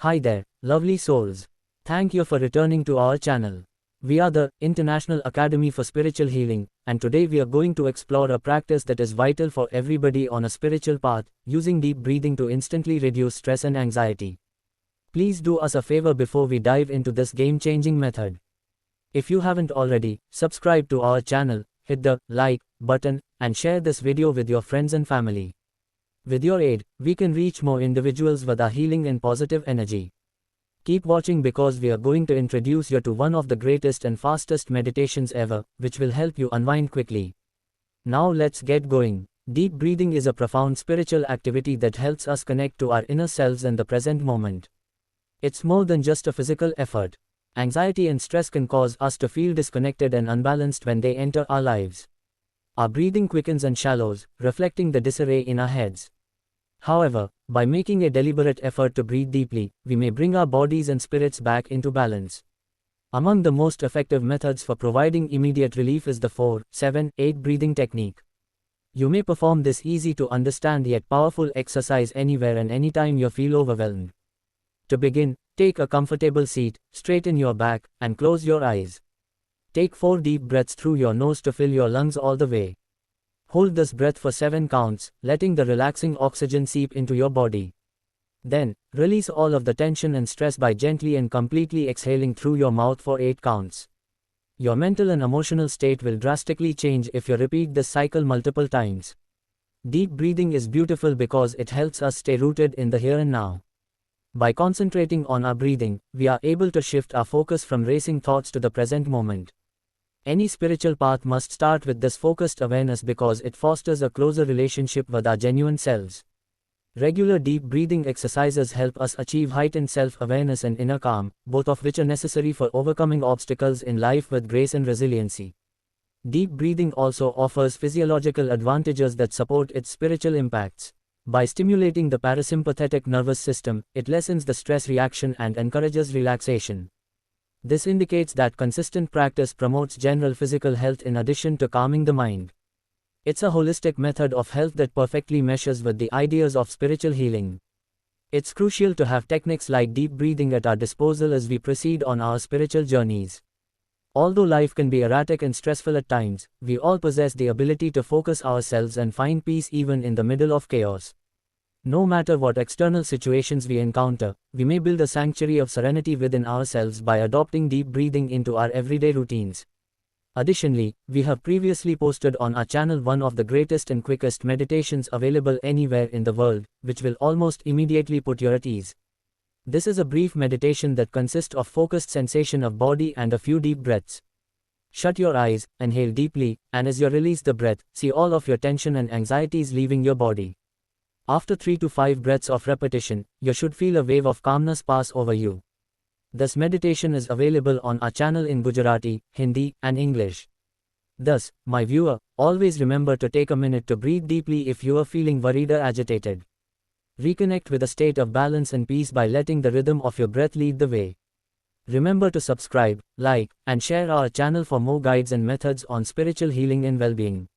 Hi there, lovely souls. Thank you for returning to our channel. We are the International Academy for Spiritual Healing, and today we are going to explore a practice that is vital for everybody on a spiritual path, using deep breathing to instantly reduce stress and anxiety. Please do us a favor before we dive into this game-changing method. If you haven't already, subscribe to our channel, hit the like button, and share this video with your friends and family. With your aid, we can reach more individuals with our healing and positive energy. Keep watching because we are going to introduce you to one of the greatest and fastest meditations ever, which will help you unwind quickly. Now let's get going. Deep breathing is a profound spiritual activity that helps us connect to our inner selves and the present moment. It's more than just a physical effort. Anxiety and stress can cause us to feel disconnected and unbalanced when they enter our lives. Our breathing quickens and shallows, reflecting the disarray in our heads. However, by making a deliberate effort to breathe deeply, we may bring our bodies and spirits back into balance. Among the most effective methods for providing immediate relief is the 4-7-8 breathing technique. You may perform this easy to understand yet powerful exercise anywhere and anytime you feel overwhelmed. To begin, take a comfortable seat, straighten your back, and close your eyes. Take 4 deep breaths through your nose to fill your lungs all the way. Hold this breath for 7 counts, letting the relaxing oxygen seep into your body. Then, release all of the tension and stress by gently and completely exhaling through your mouth for 8 counts. Your mental and emotional state will drastically change if you repeat this cycle multiple times. Deep breathing is beautiful because it helps us stay rooted in the here and now. By concentrating on our breathing, we are able to shift our focus from racing thoughts to the present moment. Any spiritual path must start with this focused awareness because it fosters a closer relationship with our genuine selves. Regular deep breathing exercises help us achieve heightened self-awareness and inner calm, both of which are necessary for overcoming obstacles in life with grace and resiliency. Deep breathing also offers physiological advantages that support its spiritual impacts. By stimulating the parasympathetic nervous system, it lessens the stress reaction and encourages relaxation. This indicates that consistent practice promotes general physical health in addition to calming the mind. It's a holistic method of health that perfectly meshes with the ideas of spiritual healing. It's crucial to have techniques like deep breathing at our disposal as we proceed on our spiritual journeys. Although life can be erratic and stressful at times, we all possess the ability to focus ourselves and find peace even in the middle of chaos. No matter what external situations we encounter, we may build a sanctuary of serenity within ourselves by adopting deep breathing into our everyday routines. Additionally, we have previously posted on our channel one of the greatest and quickest meditations available anywhere in the world, which will almost immediately put you at ease. This is a brief meditation that consists of focused sensation of body and a few deep breaths. Shut your eyes, inhale deeply, and as you release the breath, see all of your tension and anxieties leaving your body. After 3 to 5 breaths of repetition, you should feel a wave of calmness pass over you. This meditation is available on our channel in Gujarati, Hindi, and English. Thus, my viewer, always remember to take a minute to breathe deeply if you are feeling worried or agitated. Reconnect with a state of balance and peace by letting the rhythm of your breath lead the way. Remember to subscribe, like, and share our channel for more guides and methods on spiritual healing and well-being.